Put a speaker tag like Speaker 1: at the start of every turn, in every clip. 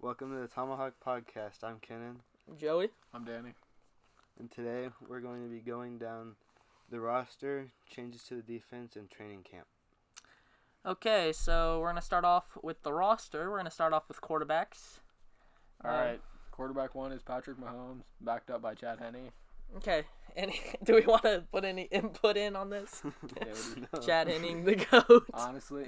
Speaker 1: Welcome to the Tomahawk podcast. I'm Kenan.
Speaker 2: Joey.
Speaker 3: I'm Danny.
Speaker 1: And today we're going to be going down the roster, changes to the defense, and training camp.
Speaker 2: Okay, so we're going to start off with the roster. We're going to start off with quarterbacks.
Speaker 3: All right. Quarterback 1 is Patrick Mahomes, backed up by Chad Henne.
Speaker 2: Okay. Do we want to put any input in on this?
Speaker 3: Yeah,
Speaker 2: Chad Henne, the GOAT.
Speaker 3: Honestly.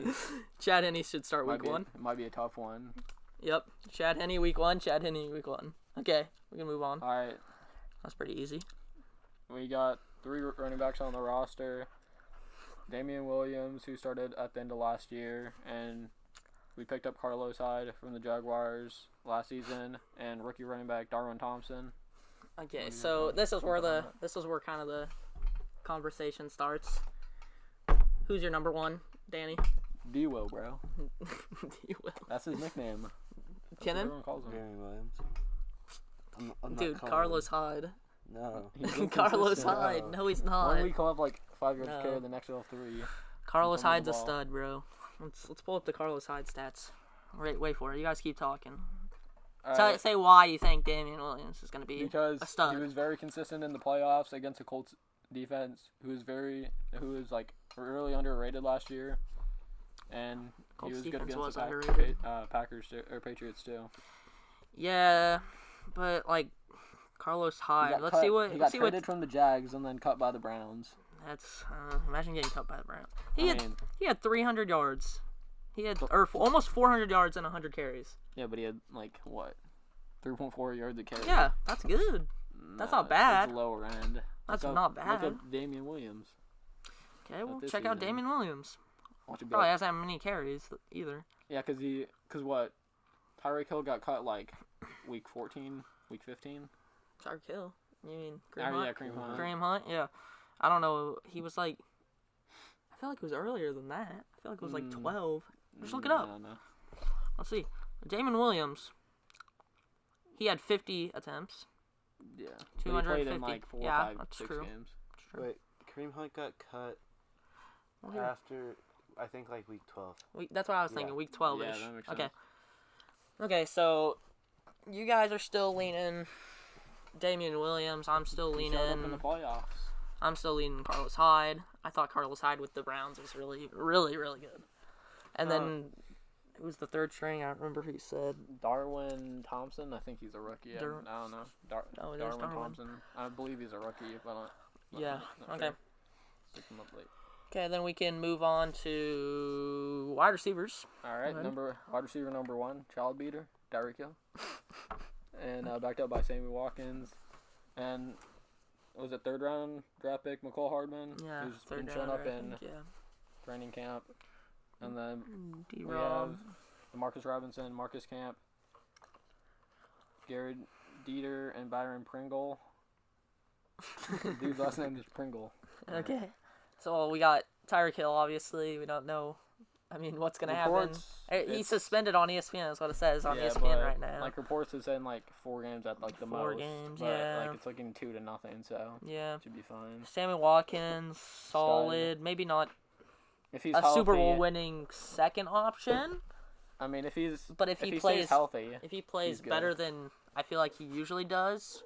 Speaker 2: Chad Henne should start week 1.
Speaker 3: It might be a tough one.
Speaker 2: Yep. Chad Henne week 1, Chad Henne week 1. Okay, we can move on.
Speaker 3: All right.
Speaker 2: That's pretty easy.
Speaker 3: We got 3 running backs on the roster. Damian Williams, who started at the end of last year, and we picked up Carlos Hyde from the Jaguars last season, and rookie running back Darwin Thompson.
Speaker 2: Okay, so this is where kind of the conversation starts. Who's your number 1, Danny?
Speaker 3: D-Will, bro.
Speaker 2: D-Will.
Speaker 3: That's his nickname.
Speaker 2: Kenan?
Speaker 3: Everyone calls him.
Speaker 1: Gary Williams. I'm
Speaker 2: Dude, Carlos Hyde.
Speaker 1: No.
Speaker 2: Carlos Hyde. No, he's not.
Speaker 3: 1 week he'll have like 5 yards carry, the next he'll have 3.
Speaker 2: Carlos Hyde's a stud, bro. Let's pull up the Carlos Hyde stats. Wait for it. You guys keep talking. Say why you think Damian Williams is going to be a stud.
Speaker 3: He was very consistent in the playoffs against the Colts defense, who was like really underrated last year, and
Speaker 2: Colts
Speaker 3: he was good against
Speaker 2: the
Speaker 3: Packers or Patriots too.
Speaker 2: Yeah, but like Carlos Hyde.
Speaker 3: He got traded from the Jags and then cut by the Browns.
Speaker 2: That's imagine getting cut by the Browns. He had 300 yards. He had almost 400 yards and 100 carries.
Speaker 3: Yeah, but he had like what, 3.4 yards a carry.
Speaker 2: Yeah, that's good. That's not bad.
Speaker 3: That's lower end.
Speaker 2: That's not bad.
Speaker 3: Look at Damian Williams.
Speaker 2: Okay, well check out Damian Williams.
Speaker 3: Probably
Speaker 2: hasn't had many carries either.
Speaker 3: Yeah, because what? Tyreek Hill got cut like week 14, week 15.
Speaker 2: Tyreek Hill? You mean Kareem Hunt?
Speaker 3: Yeah, Kareem Hunt.
Speaker 2: Kareem Hunt, yeah. I don't know. He was like, I feel like it was earlier than that. I feel like it was like 12. Just look it up.
Speaker 3: No.
Speaker 2: Let's see. Damian Williams, he had 50 attempts.
Speaker 3: Yeah.
Speaker 2: 250.
Speaker 3: He played in like 4, 5, 6 games.
Speaker 2: That's true.
Speaker 1: Wait, Kareem Hunt got cut after, I think, like week 12.
Speaker 2: That's what I was thinking, week 12-ish.
Speaker 3: Yeah, that makes sense.
Speaker 2: Okay, so you guys are still leaning Damian Williams. I'm still leaning.
Speaker 3: Up in the playoffs.
Speaker 2: I'm still leaning Carlos Hyde. I thought Carlos Hyde with the Browns was really, really, really good. And then, who's the third string? I don't remember who you said.
Speaker 3: Darwin Thompson. I think he's a rookie. I don't know. Darwin Thompson. I believe he's a rookie, but
Speaker 2: yeah. Okay.
Speaker 3: Picked him up late.
Speaker 2: Okay, then we can move on to wide receivers.
Speaker 3: All right, wide receiver number 1, child beater, Tyreek Hill, and backed up by Sammy Watkins, and was it 3rd round draft pick McCole Hardman, who's been shown up in training camp, and then we have Marcus Robinson, Marcus Camp, Garrett Dieter, and Byron Pringle. Dude's last name is Pringle.
Speaker 2: Okay. So we got Tyreek Hill, obviously. We don't know, what's going to happen. He's suspended on ESPN, is what it says on ESPN right now.
Speaker 3: Like, reports is in, 4 games at, the
Speaker 2: 4
Speaker 3: most.
Speaker 2: Games,
Speaker 3: but,
Speaker 2: yeah.
Speaker 3: it's looking 2-0, so
Speaker 2: yeah,
Speaker 3: it should be fine.
Speaker 2: Sammy Watkins, solid. Maybe not
Speaker 3: if he's
Speaker 2: a
Speaker 3: healthy,
Speaker 2: Super Bowl winning second option.
Speaker 3: If he
Speaker 2: plays
Speaker 3: healthy,
Speaker 2: if he plays better than I feel like he usually does,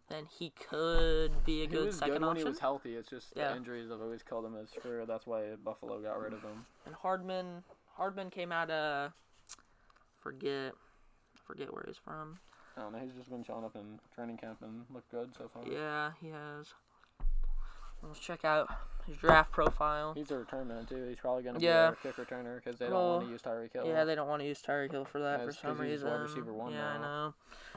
Speaker 2: then he could be a good second option.
Speaker 3: When he was healthy. It's just the injuries have always killed him. That's why Buffalo got rid of him.
Speaker 2: And Hardman came out of forget where he's from.
Speaker 3: I don't know. He's just been showing up in training camp and looked good so far.
Speaker 2: Yeah, he has. Let's check out his draft profile.
Speaker 3: He's a return man too. He's probably going to be a kick returner because they don't want to use Tyreek Hill.
Speaker 2: Yeah, they don't want to use Tyreek Hill for that for some reason.
Speaker 3: Wide receiver 1
Speaker 2: yeah,
Speaker 3: now.
Speaker 2: I know.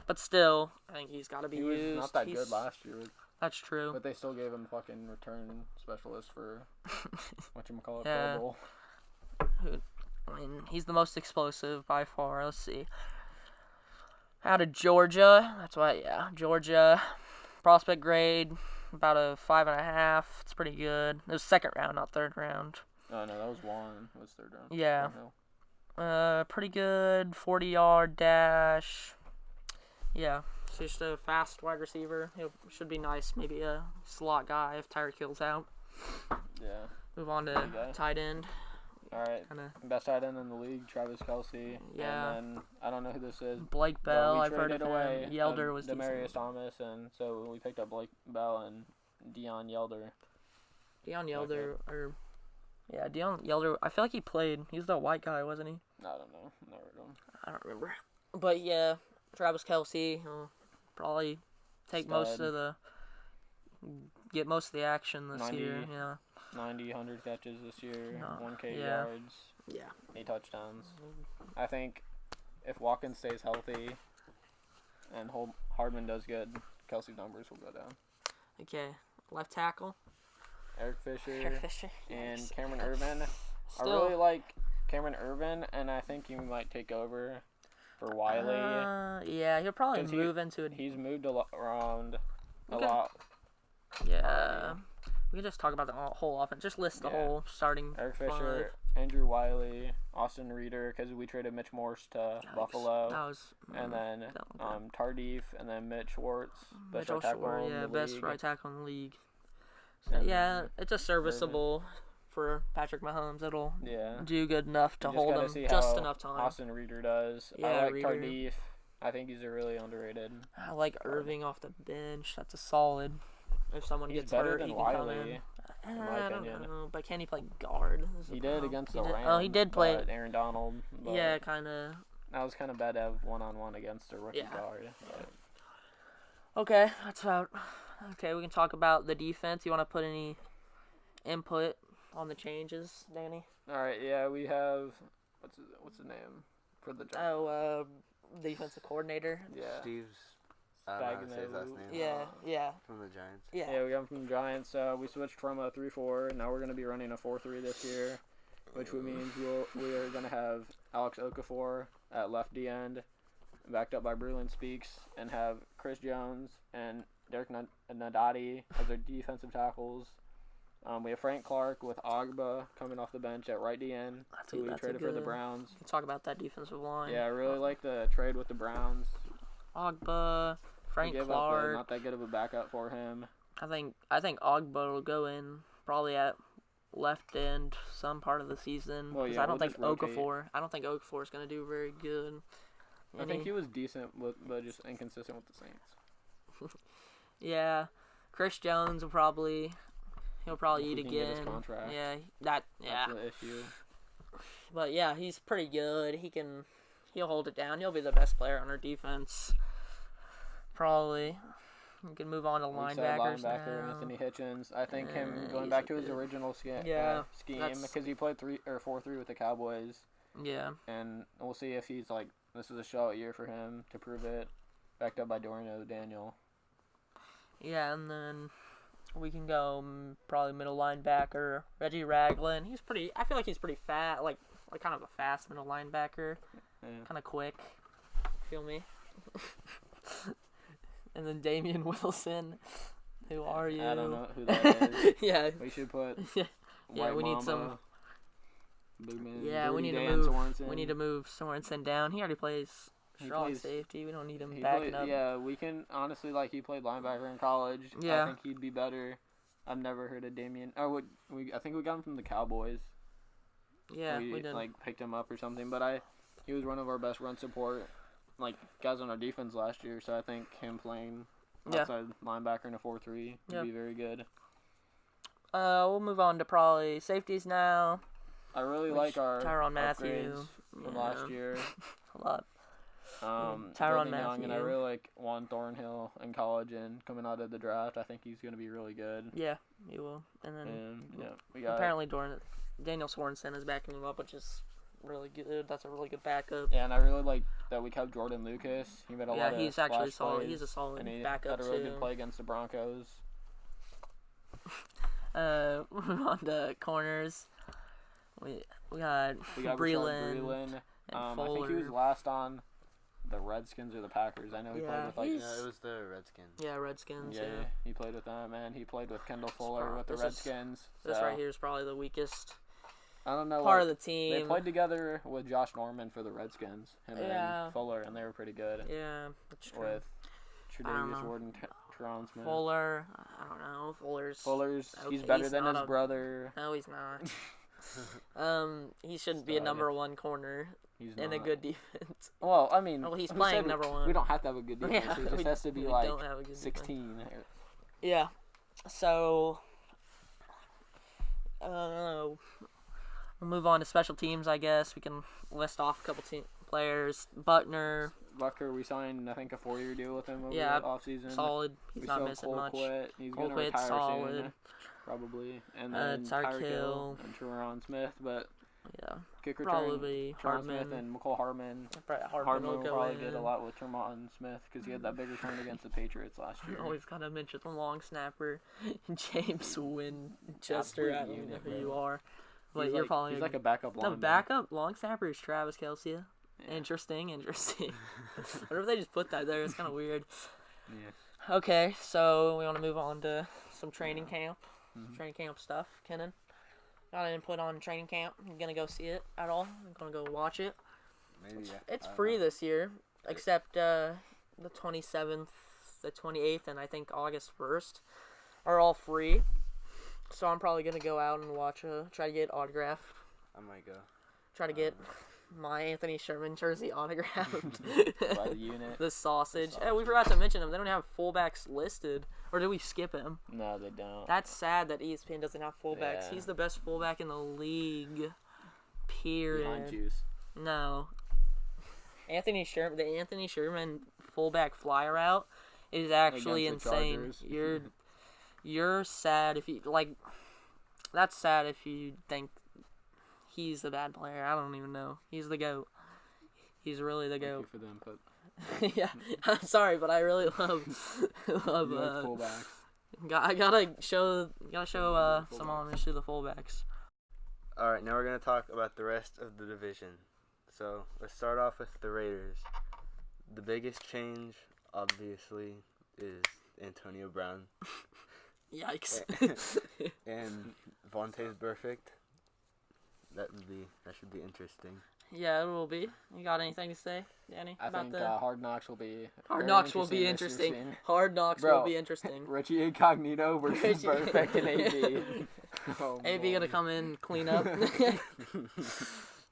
Speaker 2: But still, I think he's got to be used.
Speaker 3: He was not that good last year.
Speaker 2: That's true.
Speaker 3: But they still gave him fucking return specialist for whatchamacallit,
Speaker 2: yeah.
Speaker 3: Pro Bowl.
Speaker 2: He's the most explosive by far. Let's see. Out of Georgia. That's why, Georgia. Prospect grade, about a 5.5. It's pretty good. It was 2nd round, not 3rd round.
Speaker 3: Oh, no, that was 1. It was 3rd round.
Speaker 2: Yeah. Pretty good. 40-yard dash. Yeah. So just a fast wide receiver. It should be nice. Maybe a slot guy if Tyreek Hill's out.
Speaker 3: Yeah.
Speaker 2: Move on to tight end.
Speaker 3: All right. Best tight end in the league, Travis Kelce.
Speaker 2: Yeah.
Speaker 3: And then I don't know who this is.
Speaker 2: Blake Bell, I've heard of him. Yelder was
Speaker 3: Demarius
Speaker 2: decent.
Speaker 3: Thomas, and so we picked up Blake Bell and Deion Yelder.
Speaker 2: Deion Yelder, Deion Yelder. I feel like he played. He's the white guy, wasn't he?
Speaker 3: I don't know. Never heard of him.
Speaker 2: I don't remember. But yeah, Travis Kelce will probably get most of the action this year. Yeah.
Speaker 3: 90, 100 catches this year, 1K
Speaker 2: yeah.
Speaker 3: yards,
Speaker 2: yeah,
Speaker 3: 8 touchdowns. I think if Watkins stays healthy and Hardman does good, Kelsey's numbers will go down.
Speaker 2: Okay, left tackle.
Speaker 3: Eric Fisher and Cameron Irvin.
Speaker 2: Still,
Speaker 3: I really like Cameron Irvin, and I think he might take over for Wiley.
Speaker 2: Yeah, he'll probably move into it.
Speaker 3: He's moved around a lot.
Speaker 2: Yeah. We can just talk about the whole offense. Just list the whole starting
Speaker 3: Eric Fisher,
Speaker 2: 5.
Speaker 3: Andrew Wiley, Austin Reeder, because we traded Mitch Morse to Buffalo.
Speaker 2: That was,
Speaker 3: and then Tardif, and then Mitch Schwartz, best right
Speaker 2: tackle in the league. So, yeah, it's a serviceable for Patrick Mahomes. It'll do good enough to hold him just enough time.
Speaker 3: Austin Reeder does. I like Tardif. I think he's a really underrated.
Speaker 2: I like Irving off the bench. That's a solid. If someone gets hurt, he can come in. I don't know, but can he play guard?
Speaker 3: He did against the Rams.
Speaker 2: Oh, he did play.
Speaker 3: Aaron Donald.
Speaker 2: Yeah, kind of.
Speaker 3: That was kind of bad to have one-on-one against a rookie guard. But.
Speaker 2: Okay, that's about. Okay, we can talk about the defense. You want to put any input on the changes, Danny?
Speaker 3: All right, yeah, we have. What's his name for the job?
Speaker 2: Defensive coordinator.
Speaker 3: Yeah.
Speaker 1: Steve's. I don't know how to say his last name.
Speaker 2: Yeah.
Speaker 1: From the Giants.
Speaker 3: Yeah, we got him from the Giants. We switched from a 3-4. Now we're going to be running a 4-3 this year, which means we are going to have Alex Okafor at left D end, backed up by Breland Speaks, and have Chris Jones and Derek Nadati as our defensive tackles. We have Frank Clark with Ogba coming off the bench at right D end, who we traded for the Browns.
Speaker 2: Let's talk about that defensive line.
Speaker 3: Yeah, I really like the trade with the Browns.
Speaker 2: Ogba, Frank Clark.
Speaker 3: Not that good of a backup for him.
Speaker 2: I think Ogba will go in probably at left end some part of the season.
Speaker 3: Well,
Speaker 2: I don't think Okafor is going to do very good.
Speaker 3: I think he was decent, but just inconsistent with the Saints.
Speaker 2: Yeah, Chris Jones will probably eat again.
Speaker 3: Get his contract.
Speaker 2: That's
Speaker 3: the issue.
Speaker 2: But yeah, he's pretty good. He'll hold it down. He'll be the best player on our defense. Probably. We can move on to linebackers now.
Speaker 3: Anthony Hitchens. I think him going back to his original scheme because he played 4-3 with the Cowboys.
Speaker 2: Yeah.
Speaker 3: And we'll see if he's like, this is a show year for him to prove it. Backed up by Dorian O'Daniel.
Speaker 2: Yeah, and then we can go probably middle linebacker Reggie Ragland. I feel like he's pretty fat, like kind of a fast middle linebacker.
Speaker 3: Yeah.
Speaker 2: Kind of quick. Feel me? And then Damian Wilson. Who are you?
Speaker 3: I don't know who that is.
Speaker 2: Yeah.
Speaker 3: We should put
Speaker 2: we need some.
Speaker 3: Man,
Speaker 2: we need to move. We need to move Sorensen down. He already plays strong safety. We don't need him backing up.
Speaker 3: Yeah, we can honestly he played linebacker in college.
Speaker 2: Yeah.
Speaker 3: I think he'd be better. I've never heard of Damian. I think we got him from the Cowboys.
Speaker 2: Yeah, we did.
Speaker 3: Picked him up or something, but he was one of our best run support guys on our defense last year. So I think him playing outside linebacker in a 4-3 would be very good.
Speaker 2: We'll move on to probably safeties now.
Speaker 3: I really like our
Speaker 2: Tyrann Mathieu
Speaker 3: from last year.
Speaker 2: A lot.
Speaker 3: Tyrann Mathieu. And I really like Juan Thornhill in college and coming out of the draft. I think he's going to be really good.
Speaker 2: Yeah, he will. And then
Speaker 3: we got
Speaker 2: apparently Daniel Sorensen is backing him up, which is really good. That's a really good backup.
Speaker 3: Yeah, and I really like that we kept Jordan Lucas. He made a lot of
Speaker 2: he's actually solid.
Speaker 3: Plays,
Speaker 2: He's a solid
Speaker 3: and he
Speaker 2: backup
Speaker 3: had a really good play against the Broncos.
Speaker 2: Moving on to corners. We got Breland.
Speaker 3: I think he was last on the Redskins or the Packers. I know he played with
Speaker 1: it was the Redskins.
Speaker 2: Yeah, Redskins. Yeah,
Speaker 3: he played with them, and he played with Kendall Fuller with the Redskins.
Speaker 2: This right here is probably the weakest.
Speaker 3: I don't know.
Speaker 2: Part of the team.
Speaker 3: They played together with Josh Norman for the Redskins, and Fuller, and they were pretty good.
Speaker 2: Yeah, that's true.
Speaker 3: With Tre'Davious Ward and Teron Smith.
Speaker 2: Fuller, I don't know. Fuller's
Speaker 3: he's better than his brother.
Speaker 2: No, he's not. He shouldn't be a number one corner in a good defense.
Speaker 3: Well, I mean,
Speaker 2: he's playing number one.
Speaker 3: We don't have to have a good defense.
Speaker 2: Yeah,
Speaker 3: it just has to be like 16.
Speaker 2: Defense. Yeah. So, we'll move on to special teams, I guess. We can list off a couple players. Buckner,
Speaker 3: we signed, I think, a 4-year deal with him over the offseason.
Speaker 2: Solid. He's not missing much.
Speaker 3: He's going to retire
Speaker 2: solid.
Speaker 3: soon, probably. And then
Speaker 2: Tyreek Hill
Speaker 3: and Teron Smith, but kick return,
Speaker 2: probably Hardman
Speaker 3: Smith and McCole Hardman.
Speaker 2: Hardman
Speaker 3: will
Speaker 2: go
Speaker 3: probably
Speaker 2: in.
Speaker 3: get a lot with Teron Smith because he had that big return against the Patriots last year.
Speaker 2: Always gotta mention the long snapper, James Winchester. I don't know who you are, but you're probably
Speaker 3: he's like a backup lineman.
Speaker 2: The backup long snapper is Travis Kelce. Yeah. Interesting. What if they just put that there? It's kind of weird. Yeah. Okay, so we want to move on to some training camp. Training camp stuff. Kenan, got an input on training camp? You gonna go see it at all? I'm gonna go watch it.
Speaker 1: Maybe.
Speaker 2: It's free this year, except the 27th, the 28th, and I think August 1st are all free. So I'm probably gonna go out and watch. Try to get autographed.
Speaker 1: I might go.
Speaker 2: Try to get my Anthony Sherman jersey autographed.
Speaker 3: By the unit.
Speaker 2: The sausage. Hey, we forgot to mention him. They don't have fullbacks listed. Or did we skip him?
Speaker 3: No, they don't.
Speaker 2: That's sad that ESPN doesn't have fullbacks.
Speaker 3: Yeah.
Speaker 2: He's the best fullback in the league. Period.
Speaker 3: Behind Juice.
Speaker 2: No. The Anthony Sherman fullback fly route is actually insane. You're sad if you that's sad if you think he's the bad player. I don't even know. He's the GOAT. He's really the GOAT.
Speaker 3: Thank you for the input.
Speaker 2: Yeah, I'm sorry, but I really love
Speaker 3: fullbacks.
Speaker 2: I gotta show some homage to the fullbacks.
Speaker 1: All right, now we're gonna talk about the rest of the division. So let's start off with the Raiders. The biggest change, obviously, is Antonio Brown.
Speaker 2: Yikes.
Speaker 1: And Vontae's perfect. That should be interesting.
Speaker 2: Yeah, it will be. You got anything to say, Danny?
Speaker 3: I think Hard Knocks will be
Speaker 2: interesting. Hard Knocks will be interesting.
Speaker 3: Richie Incognito versus Perfect and AB.
Speaker 2: AB gonna come in and clean up.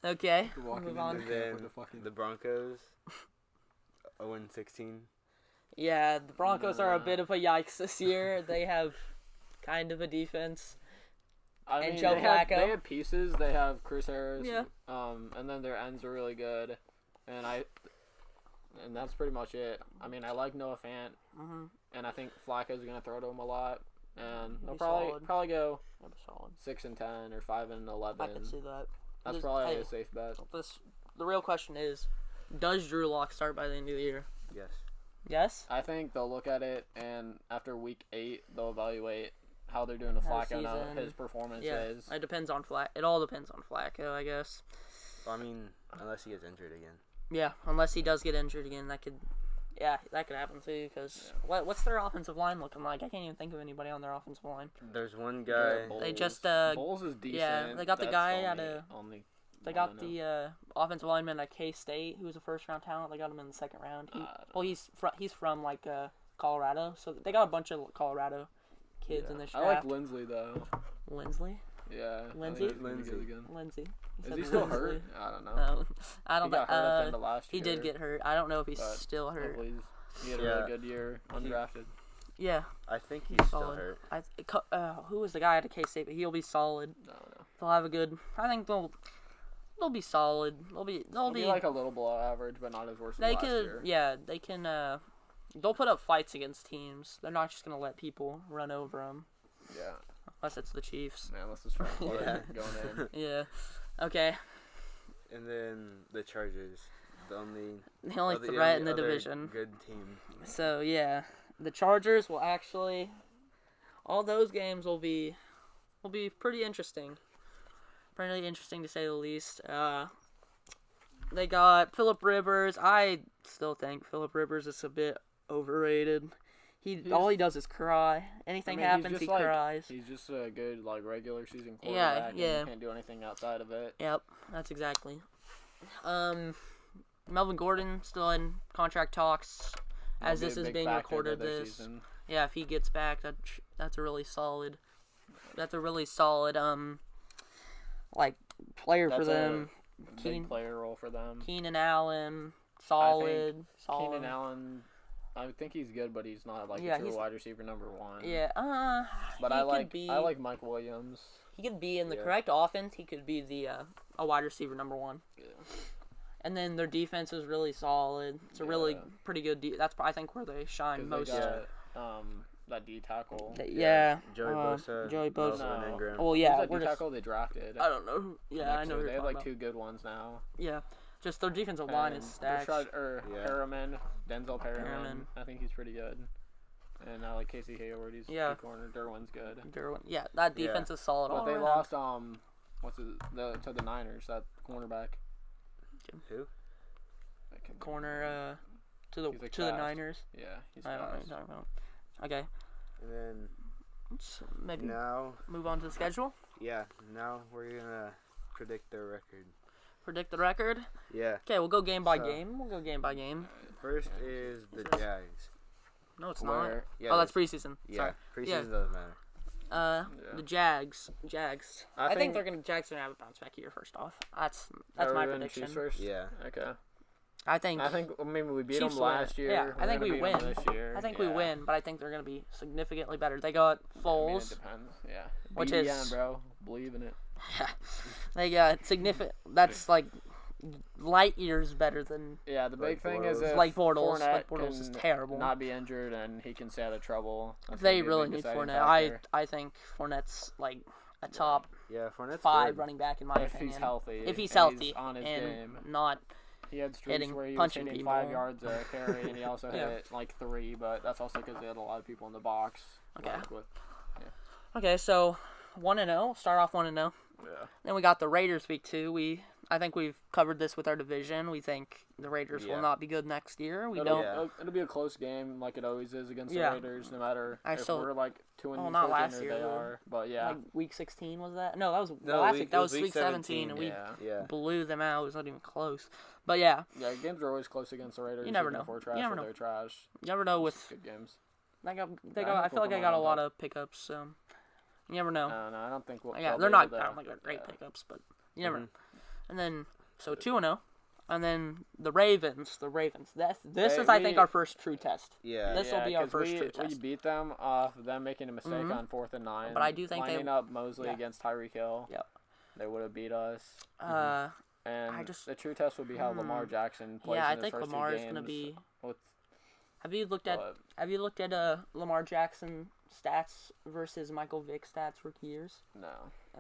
Speaker 2: Okay, move on.
Speaker 1: And then the Broncos, 0-16.
Speaker 2: Yeah, the Broncos are a bit of a yikes this year. They have kind of a defense. And Joe Flacco.
Speaker 3: They have pieces. They have Chris Harris.
Speaker 2: Yeah.
Speaker 3: And then their ends are really good. And that's pretty much it. I mean, I like Noah Fant.
Speaker 2: Mm-hmm.
Speaker 3: And I think Flacco's going to throw to him a lot. And they'll probably go 6-10 or 5-11.
Speaker 2: I can see that.
Speaker 3: That's probably a safe bet.
Speaker 2: The real question is, does Drew Lock start by the end of the year?
Speaker 1: Yes.
Speaker 2: Yes?
Speaker 3: I think they'll look at it, and after week 8, they'll evaluate how they're doing to Flacco now, his performance is.
Speaker 2: It depends on It all depends on Flacco, I guess.
Speaker 1: I mean, unless he gets injured again.
Speaker 2: Yeah, unless he does get injured again, that could happen too. Because what's their offensive line looking like? I can't even think of anybody on their offensive line.
Speaker 1: There's one guy.
Speaker 2: They just
Speaker 3: Bowles is decent.
Speaker 2: Yeah, they got the guy They got the offensive lineman at K-State, who was a first-round talent. They got him in the second round. He's from Colorado, so they got a bunch of Colorado kids in this draft.
Speaker 3: I like Lindsley though.
Speaker 2: Lindsley?
Speaker 3: Yeah.
Speaker 2: Lindsey.
Speaker 3: Is he still hurt? I don't know.
Speaker 2: No, I don't
Speaker 3: think. He got hurt at the end of last year.
Speaker 2: He did get hurt. I don't know if he's still hurt.
Speaker 3: He had a really good year, undrafted.
Speaker 2: Yeah.
Speaker 1: I think he's still hurt.
Speaker 2: Who was the guy at K-State? But he'll be solid.
Speaker 3: No.
Speaker 2: They'll have a good. I think they'll be solid. They'll be
Speaker 3: like a little below average, but not as worse as last year.
Speaker 2: Yeah, they can. They'll put up fights against teams. They're not just gonna let people run over them.
Speaker 3: Yeah.
Speaker 2: Unless it's the Chiefs.
Speaker 3: Yeah, unless it's Frank Clark going in.
Speaker 2: Yeah. Okay.
Speaker 1: And then the Chargers, the only
Speaker 2: threat in the division.
Speaker 1: Good team.
Speaker 2: So yeah, the Chargers will actually. All those games will be pretty interesting. Pretty interesting to say the least. They got Phillip Rivers. I still think Phillip Rivers is a bit overrated. All he does is cry. Anything happens, he cries.
Speaker 3: He's just a good regular season quarterback. Yeah. And he can't do anything outside of it.
Speaker 2: Yep, that's exactly. Melvin Gordon still in contract talks as this is being recorded. Yeah, if he gets back, that's a really solid. player for
Speaker 3: That's
Speaker 2: them.
Speaker 3: a big player role for them.
Speaker 2: Keenan Allen, solid.
Speaker 3: Keenan Allen, I think he's good, but he's not a true wide receiver number one.
Speaker 2: Yeah,
Speaker 3: but I like Mike Williams.
Speaker 2: He could be in the correct offense. He could be a wide receiver number one.
Speaker 3: Yeah.
Speaker 2: And then their defense is really solid. It's a really pretty good. That's I think where they shine most.
Speaker 3: They got, that D tackle.
Speaker 1: Joey Bosa.
Speaker 3: No.
Speaker 1: Ingram.
Speaker 2: Well, yeah.
Speaker 3: Who's that D tackle they drafted?
Speaker 2: I don't know. Yeah, I know.
Speaker 3: They have two good ones now.
Speaker 2: Yeah, just their defensive line is stacked.
Speaker 3: Perriman, Denzel Perriman. I think he's pretty good. And I like Casey Hayward. He's good corner. Derwin's good.
Speaker 2: That defense is solid.
Speaker 3: But they lost to the Niners, that cornerback.
Speaker 1: Who?
Speaker 2: Corner to the Niners.
Speaker 3: Yeah, he's
Speaker 2: I don't know what you're talking about. Okay.
Speaker 1: And then
Speaker 2: let's maybe
Speaker 1: now
Speaker 2: move on to the schedule.
Speaker 1: Yeah, now we're gonna predict their record.
Speaker 2: Predict the record?
Speaker 1: Yeah.
Speaker 2: Okay, we'll go game by game.
Speaker 1: First is the Jags.
Speaker 2: No, it's not.
Speaker 1: Yeah,
Speaker 2: that's preseason.
Speaker 1: Yeah,
Speaker 2: sorry.
Speaker 1: Preseason doesn't matter.
Speaker 2: The Jags. I think Jags are gonna have a bounce back year. First off, that's my prediction.
Speaker 3: First?
Speaker 1: Yeah.
Speaker 3: Okay.
Speaker 2: I think
Speaker 3: maybe we beat
Speaker 2: Chiefs
Speaker 3: them last year.
Speaker 2: Yeah, I think we win.
Speaker 3: This year.
Speaker 2: I think we win, but I think they're gonna be significantly better. They got Foles.
Speaker 3: It depends. Yeah.
Speaker 2: Which
Speaker 3: is bro, believe in it.
Speaker 2: They got significant. That's light years better than.
Speaker 3: Yeah, the big thing is
Speaker 2: Blake Bortles. Blake Bortles is terrible.
Speaker 3: Not be injured and he can stay out of trouble.
Speaker 2: They really need Fournette. I think Fournette's a top 5 running back in my opinion.
Speaker 3: If he's
Speaker 2: healthy.
Speaker 3: He's on his
Speaker 2: and
Speaker 3: game.
Speaker 2: not.
Speaker 3: He had streaks where he was hitting 5 yards a carry, and he also hit 3, but that's also because they had a lot of people in the box.
Speaker 2: Okay. Okay, so 1-0. Start off 1-0.
Speaker 3: Yeah.
Speaker 2: Then we got the Raiders week 2. I think we've covered this with our division. We think the Raiders will not be good next year.
Speaker 3: It'll be a close game like it always is against the Raiders, no matter if we're 2-14
Speaker 2: not last year,
Speaker 3: they are. But
Speaker 2: week 16 was that? No, that was last week. That was week 17, and we blew them out. It was not even close. But
Speaker 3: yeah, games are always close against the Raiders.
Speaker 2: You never know.
Speaker 3: They're trash.
Speaker 2: You never know with
Speaker 3: good games.
Speaker 2: I feel like I got a lot of pickups. So you never know.
Speaker 3: No, I don't think we'll.
Speaker 2: Yeah, they're not great pickups, but you never know. And then 2-0, and then the Ravens. This is I think our first true test.
Speaker 1: Yeah.
Speaker 2: This will be our first true test.
Speaker 3: We beat them off them making a mistake on 4th and 9.
Speaker 2: But I do think
Speaker 3: lining up Mosley against Tyreek Hill.
Speaker 2: Yep.
Speaker 3: They would have beat us. And the true test would be how Lamar Jackson plays in his first 2 games.
Speaker 2: Lamar is going to be. Have you looked at Lamar Jackson stats versus Michael Vick stats rookie years?
Speaker 3: No.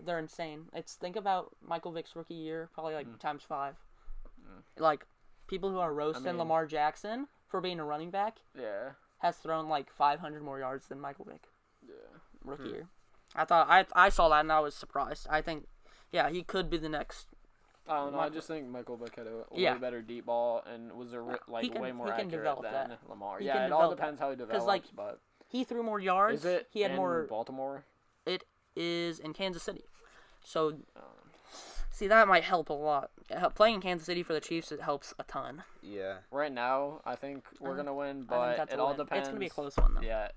Speaker 2: They're insane. Think about Michael Vick's rookie year, probably times 5. People who are roasting Lamar Jackson for being a running back has thrown 500 more yards than Michael Vick.
Speaker 3: Yeah.
Speaker 2: Rookie year. I saw that and I was surprised. I think he could be the next.
Speaker 3: I don't know. I just think Michael Vick had a way better deep ball and was way more accurate than Lamar. It all depends how he develops. But
Speaker 2: he threw more yards.
Speaker 3: Is it
Speaker 2: he had more.
Speaker 3: Baltimore?
Speaker 2: It is in Kansas City. So, see, that might help a lot. Playing in Kansas City for the Chiefs, it helps a ton.
Speaker 1: Yeah.
Speaker 3: Right now, I think we're going to win, but it all depends.
Speaker 2: It's going to be a close one, though.
Speaker 3: Yeah.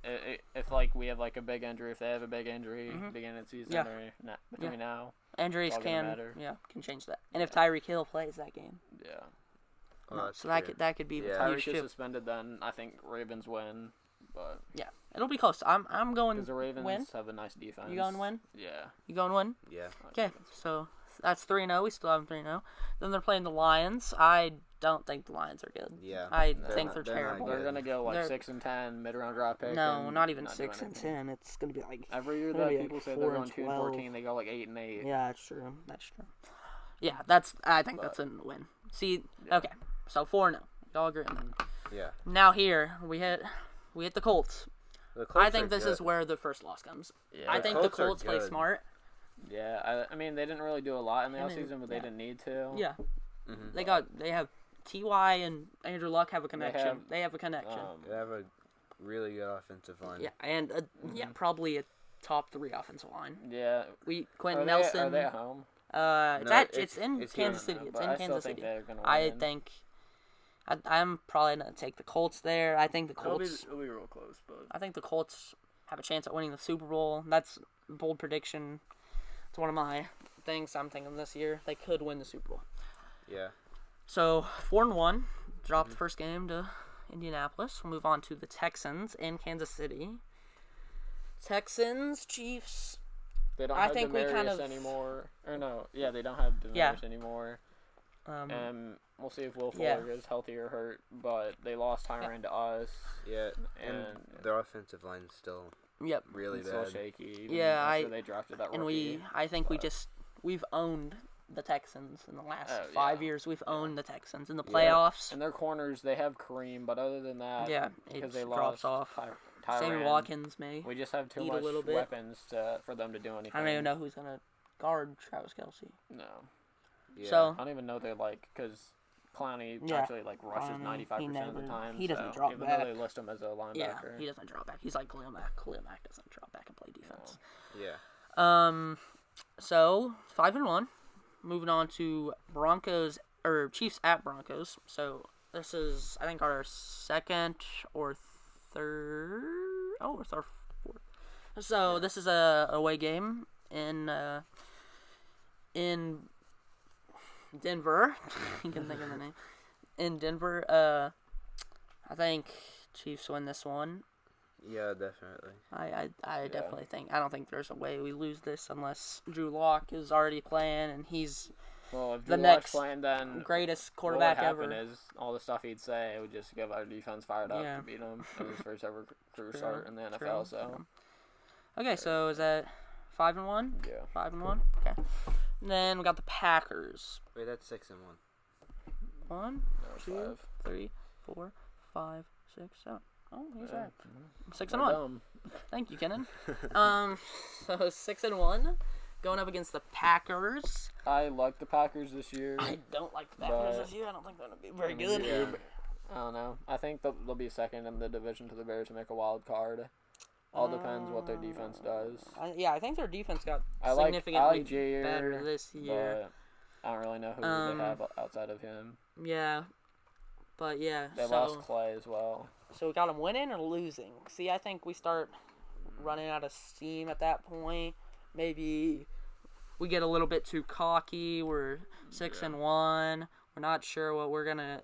Speaker 3: If we have a big injury, if they have a big injury beginning of the season or between now.
Speaker 2: Injuries can change that. And if Tyreek Hill plays that game.
Speaker 3: Yeah.
Speaker 1: Well,
Speaker 2: so that could be
Speaker 3: Tyreek is suspended, then I think Ravens win. But
Speaker 2: it'll be close. I'm going
Speaker 3: because the Ravens
Speaker 2: win.
Speaker 3: have a nice defense.
Speaker 2: You going win?
Speaker 3: Yeah.
Speaker 2: You going win?
Speaker 1: Yeah.
Speaker 2: Okay, so that's 3-0. We still have 3-0. Then they're playing the Lions. I don't think the Lions are good.
Speaker 1: Yeah.
Speaker 2: I think they're terrible.
Speaker 3: They're gonna go 6-10 mid-round draft pick.
Speaker 2: No, not even 6-10. It's gonna be
Speaker 3: every year that people say they're going 2-14, they go 8-8.
Speaker 2: Yeah, that's true. Yeah, I think that's a win. See, okay, so 4-0. Y'all agree on that?
Speaker 3: Yeah.
Speaker 2: Now here we hit the Colts. I think this is where the first loss comes.
Speaker 3: Yeah.
Speaker 2: I think the Colts play smart.
Speaker 3: Yeah, I mean they didn't really do a lot in the offseason, but they didn't need to.
Speaker 2: Yeah. They have T.Y. and Andrew Luck have a connection. They have a connection.
Speaker 1: They have a really good offensive line.
Speaker 2: Yeah, and probably a top 3 offensive line.
Speaker 3: Yeah.
Speaker 2: Quentin Nelson.
Speaker 3: Are they at home?
Speaker 2: It's in Kansas City. It's in Kansas City. I think. I'm probably gonna take the Colts there. I think the Colts.
Speaker 3: It'll be real close, but
Speaker 2: I think the Colts have a chance at winning the Super Bowl. That's a bold prediction. It's one of my things I'm thinking this year, they could win the Super Bowl.
Speaker 1: Yeah.
Speaker 2: So 4-1, dropped the first game to Indianapolis. We'll move on to the Texans in Kansas City. Texans, Chiefs.
Speaker 3: They don't have Demaryius anymore. Or no, yeah, they don't have Demaryius anymore. And we'll see if Will Fuller is healthy or hurt. But they lost Tyron to us.
Speaker 1: Yeah, and their offensive line is still really bad.
Speaker 3: Still shaky.
Speaker 2: Yeah,
Speaker 3: after they drafted that rookie.
Speaker 2: And I think we've owned the Texans in the last 5 years. We've owned the Texans in the playoffs.
Speaker 3: And their corners, they have Kareem, but other than that, because they
Speaker 2: drops
Speaker 3: lost
Speaker 2: off.
Speaker 3: Tyrann,
Speaker 2: Sammy Watkins may.
Speaker 3: We just have too much weapons for them to do anything.
Speaker 2: I don't even know who's gonna guard Travis Kelce.
Speaker 3: No.
Speaker 1: Yeah.
Speaker 2: So
Speaker 3: I don't even know because Clowney actually rushes 95% of the time.
Speaker 2: He doesn't drop back.
Speaker 3: Even though they list him as a linebacker.
Speaker 2: Yeah, he doesn't drop back. He's like Khalil Mack. Khalil Mack doesn't drop back and play defense.
Speaker 3: No.
Speaker 1: Yeah.
Speaker 2: So 5-1. Moving on to Chiefs at Broncos. So this is, I think, our second or third. Oh, it's our fourth. So this is a away game in Denver. You can think of the name. In Denver. I think Chiefs win this one.
Speaker 1: Yeah, definitely.
Speaker 2: I definitely think. I don't think there's a way we lose this unless Drew Lock is already playing and he's
Speaker 3: if
Speaker 2: the
Speaker 3: Drew
Speaker 2: next
Speaker 3: playing, then
Speaker 2: greatest quarterback ever.
Speaker 3: What would happen is all the stuff he'd say would just get our defense fired up to beat him in his first ever career start in the NFL. So.
Speaker 2: Okay, so is that 5-1?
Speaker 3: Yeah.
Speaker 2: 5-1. Okay. And then we got the Packers.
Speaker 1: Wait, that's 6-1.
Speaker 2: 1,
Speaker 3: No,
Speaker 2: 2,
Speaker 3: 5.
Speaker 2: 3, 4, 5, 6, 7. Oh, he's right. 6-1.
Speaker 3: Dumb.
Speaker 2: Thank you, Kenan. So 6-1, going up against the Packers.
Speaker 3: I like the Packers this year.
Speaker 2: I don't like the Packers this year. I don't think they're gonna be very good.
Speaker 3: Yeah. I don't know. I think they'll be second in the division to the Bears to make a wild card. All depends what their defense does.
Speaker 2: I think their defense got significantly better this year.
Speaker 3: But I don't really know who they have outside of him.
Speaker 2: Yeah. But yeah.
Speaker 3: They lost Clay as well.
Speaker 2: So we got them winning or losing. See, I think we start running out of steam at that point. Maybe we get a little bit too cocky. We're 6-1. We're not sure what we're gonna.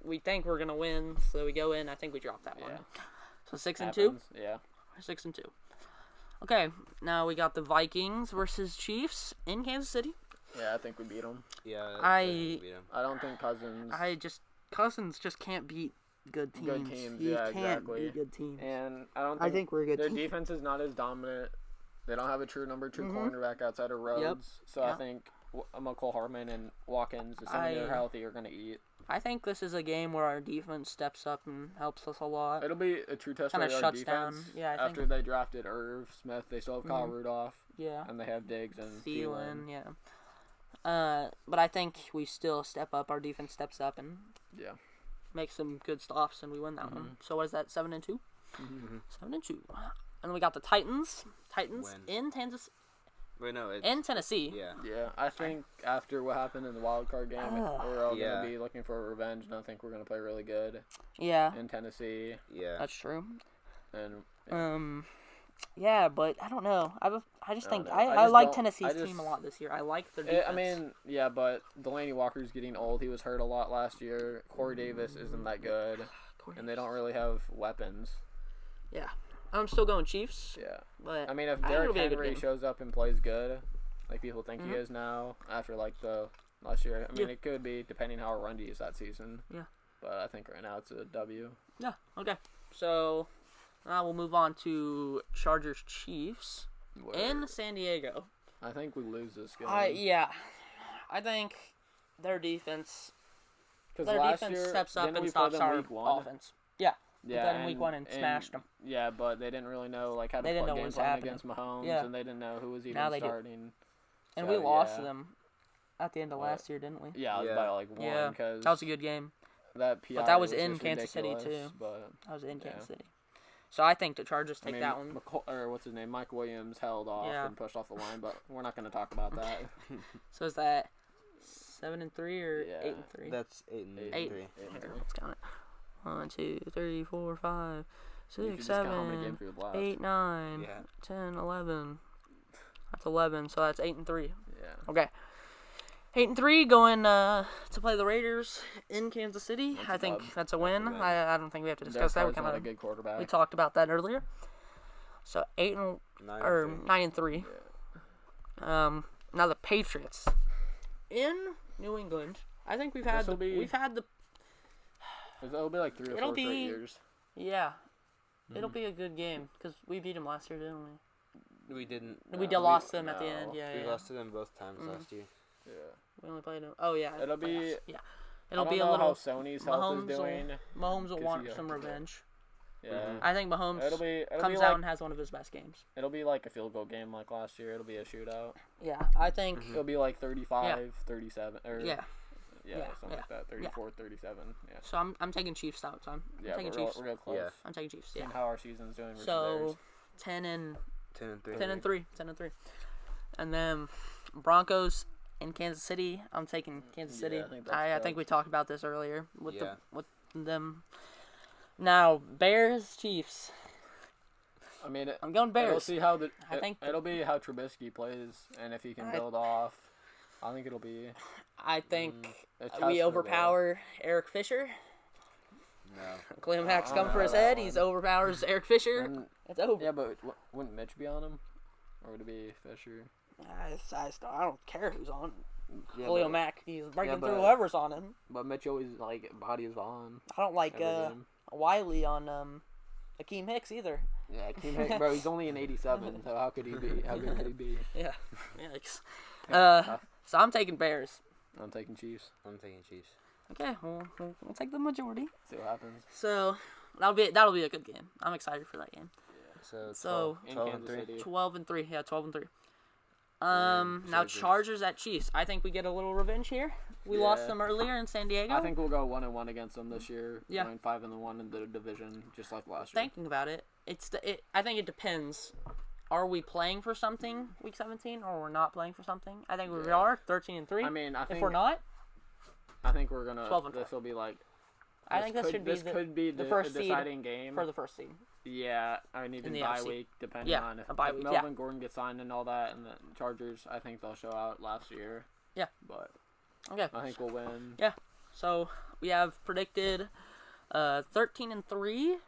Speaker 2: We think we're gonna win, so we go in. I think we drop that one. So 6-2.
Speaker 3: Yeah.
Speaker 2: 6-2. Okay, now we got the Vikings versus Chiefs in Kansas City.
Speaker 3: Yeah, I think we beat them.
Speaker 1: Yeah,
Speaker 3: I don't think Cousins.
Speaker 2: Cousins just can't beat good teams.
Speaker 3: Good teams,
Speaker 2: he can't beat good teams.
Speaker 3: And I
Speaker 2: think we're a good
Speaker 3: their
Speaker 2: team.
Speaker 3: Their defense is not as dominant. They don't have a true number 2 cornerback outside of Rhodes. So I think McCole Hardman and Watkins, assuming they're healthy, are going to eat.
Speaker 2: I think this is a game where our defense steps up and helps us a lot.
Speaker 3: It'll be a true test of our defense.
Speaker 2: Down. Yeah,
Speaker 3: after they drafted Irv Smith, they still have Kyle Rudolph.
Speaker 2: Yeah.
Speaker 3: And they have Diggs and
Speaker 2: Thielen. Yeah. But I think we still step up. Our defense steps up and make some good stops, and we win that one. So what is that? 7-2. 7-2. And we got the Titans. In Kansas.
Speaker 1: Wait, no,
Speaker 2: in Tennessee.
Speaker 3: Yeah. I think after what happened in the wild card game, we're all going to be looking for revenge, and I think we're going to play really good.
Speaker 2: Yeah.
Speaker 3: In Tennessee.
Speaker 1: Yeah.
Speaker 2: That's true.
Speaker 3: And
Speaker 2: yeah, but I don't know. I just think I like Tennessee's team a lot this year. I like their defense.
Speaker 3: I mean, yeah, but Delaney Walker's getting old. He was hurt a lot last year. Corey Davis isn't that good, and they don't really have weapons.
Speaker 2: Yeah. I'm still going Chiefs.
Speaker 3: Yeah.
Speaker 2: But
Speaker 3: I mean, if Derrick Henry shows up and plays good, like people think he is now, after like the last year, I mean, it could be depending how our run D is that season.
Speaker 2: Yeah.
Speaker 3: But I think right now it's a W.
Speaker 2: Yeah. Okay. So now we'll move on to Chargers Chiefs in San Diego.
Speaker 3: I think we lose this game.
Speaker 2: I think their defense. Steps up and stops our offense. Yeah.
Speaker 3: Yeah,
Speaker 2: in week 1 and smashed them.
Speaker 3: Yeah, but they didn't really know how to play game plan against Mahomes, and they didn't know who was even starting.
Speaker 2: And we lost to them at the end of last year, didn't we?
Speaker 3: Yeah, it was by like 1.
Speaker 2: Yeah,
Speaker 3: cause
Speaker 2: that was a good game.
Speaker 3: That PI
Speaker 2: but that was
Speaker 3: in
Speaker 2: Kansas City too.
Speaker 3: But,
Speaker 2: that was in Kansas City. So I think the Chargers take that one.
Speaker 3: What's his name? Mike Williams held off and pushed off the line, but we're not going to talk about that.
Speaker 2: So is that 7-3 or 8-3?
Speaker 1: That's 8-3.
Speaker 2: Here, let's count it. 1, 2, 3, 4, 5, 6, 7, 8, 9, 10, 11. That's 11, so that's 8-3.
Speaker 3: Yeah.
Speaker 2: Okay. 8-3 going to play the Raiders in Kansas City. I think that's a win. I don't think we have to discuss that.
Speaker 3: Not a good quarterback.
Speaker 2: We talked about that earlier. So 9-3.
Speaker 3: Yeah.
Speaker 2: Now the Patriots in New England. I think we've had the.
Speaker 3: It'll be like 3 or 4 straight years.
Speaker 2: Yeah, it'll be a good game because we beat them last year, didn't we?
Speaker 1: We didn't.
Speaker 2: We lost them at the end. Yeah,
Speaker 1: we lost to them both times last year.
Speaker 3: Yeah.
Speaker 2: We only played them. Oh yeah.
Speaker 3: It'll be.
Speaker 2: Yeah. It'll be a
Speaker 3: how
Speaker 2: little.
Speaker 3: Sony's health is doing.
Speaker 2: Mahomes will want some revenge.
Speaker 3: Yeah.
Speaker 2: I think Mahomes comes out and has one of his best games.
Speaker 3: It'll be like a field goal game like last year. It'll be a shootout.
Speaker 2: Yeah, I think
Speaker 3: it'll be like 35, 37, or
Speaker 2: yeah,
Speaker 3: something like that. 34, 37. Yeah.
Speaker 2: So I'm taking Chiefs out. So I'm taking Chiefs.
Speaker 3: We're real close.
Speaker 2: Yeah. I'm taking Chiefs. Yeah.
Speaker 3: Seeing how our season's doing.
Speaker 2: So 10-3.
Speaker 1: 10-3.
Speaker 2: And then Broncos in Kansas City. I'm taking Kansas City. I think we talked about this earlier with them. Now Bears Chiefs.
Speaker 3: I mean,
Speaker 2: I'm going Bears.
Speaker 3: We'll see how it'll be how Trubisky plays and if he can build off. I think it'll be.
Speaker 2: I think we overpower Eric Fisher.
Speaker 1: No.
Speaker 2: Khalil Mack's coming for his head. He's overpowers Eric Fisher. It's over.
Speaker 3: Yeah, but wouldn't Mitch be on him, or would it be Fisher?
Speaker 2: I don't care who's on.
Speaker 3: Yeah,
Speaker 2: Khalil Mack, he's breaking through whoever's on him.
Speaker 3: But Mitch always bodies on.
Speaker 2: I don't like Wiley on Akeem Hicks either.
Speaker 3: Yeah, Akeem Hicks, bro. He's only an 87, so how could he be? How good could he be?
Speaker 2: Yeah, yikes. So I'm taking Bears.
Speaker 3: I'm taking Chiefs.
Speaker 1: I'm taking Chiefs.
Speaker 2: Okay, we'll take the majority.
Speaker 3: See what happens.
Speaker 2: So that'll be a good game. I'm excited for that game.
Speaker 1: Yeah.
Speaker 2: So
Speaker 1: 12-3.
Speaker 2: 12-3. Yeah, 12-3. Now Chargers at Chiefs. I think we get a little revenge here. We lost them earlier in San Diego.
Speaker 3: I think we'll go 1-1 against them this year.
Speaker 2: Yeah.
Speaker 3: Going 5-1 in the division, just like last year.
Speaker 2: Thinking about it, I think it depends. Are we playing for something week 17, or we're not playing for something? I think we are 13-3.
Speaker 3: I mean,
Speaker 2: if we're not,
Speaker 3: I think we're gonna.
Speaker 2: 12-4.
Speaker 3: This will be like.
Speaker 2: I think this could be the first
Speaker 3: deciding game
Speaker 2: for the first seed.
Speaker 3: Yeah, I mean even bye week, depending on if
Speaker 2: week,
Speaker 3: Melvin Gordon gets signed and all that, and the Chargers, I think they'll show out last year.
Speaker 2: Yeah.
Speaker 3: But.
Speaker 2: Okay.
Speaker 3: I think we'll win.
Speaker 2: Yeah. So we have predicted, 13-3.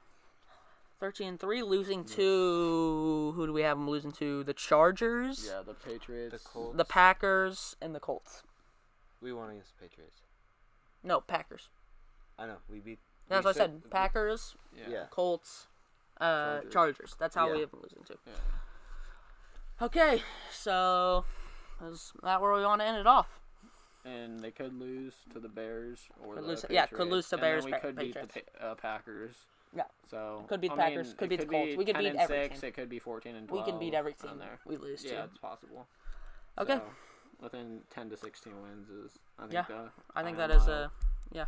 Speaker 2: 13-3, losing to who do we have them losing to? The Chargers.
Speaker 3: Yeah, the Patriots,
Speaker 1: the Colts,
Speaker 2: the Packers, and the Colts.
Speaker 1: We won against the Patriots.
Speaker 2: No, Packers.
Speaker 1: I know we beat.
Speaker 2: That's what I said. Packers.
Speaker 3: Yeah.
Speaker 2: Colts. Chargers. That's how we have them losing to.
Speaker 3: Yeah.
Speaker 2: Okay, so is that where we want to end it off?
Speaker 3: And they could lose to the Bears or the Patriots.
Speaker 2: Yeah, could lose to Bears.
Speaker 3: And then we could
Speaker 2: Patriots.
Speaker 3: beat the Packers.
Speaker 2: Yeah.
Speaker 3: So
Speaker 2: could beat the Packers. Could beat the Colts. We could beat every team.
Speaker 3: It could be 14-12.
Speaker 2: We can beat every team there. We lose to.
Speaker 3: Yeah, it's possible.
Speaker 2: Okay.
Speaker 3: So, within 10 to 16 wins is
Speaker 2: I think that is yeah.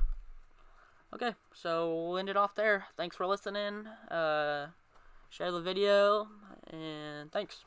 Speaker 2: Okay, so we'll end it off there. Thanks for listening. Share the video, and thanks.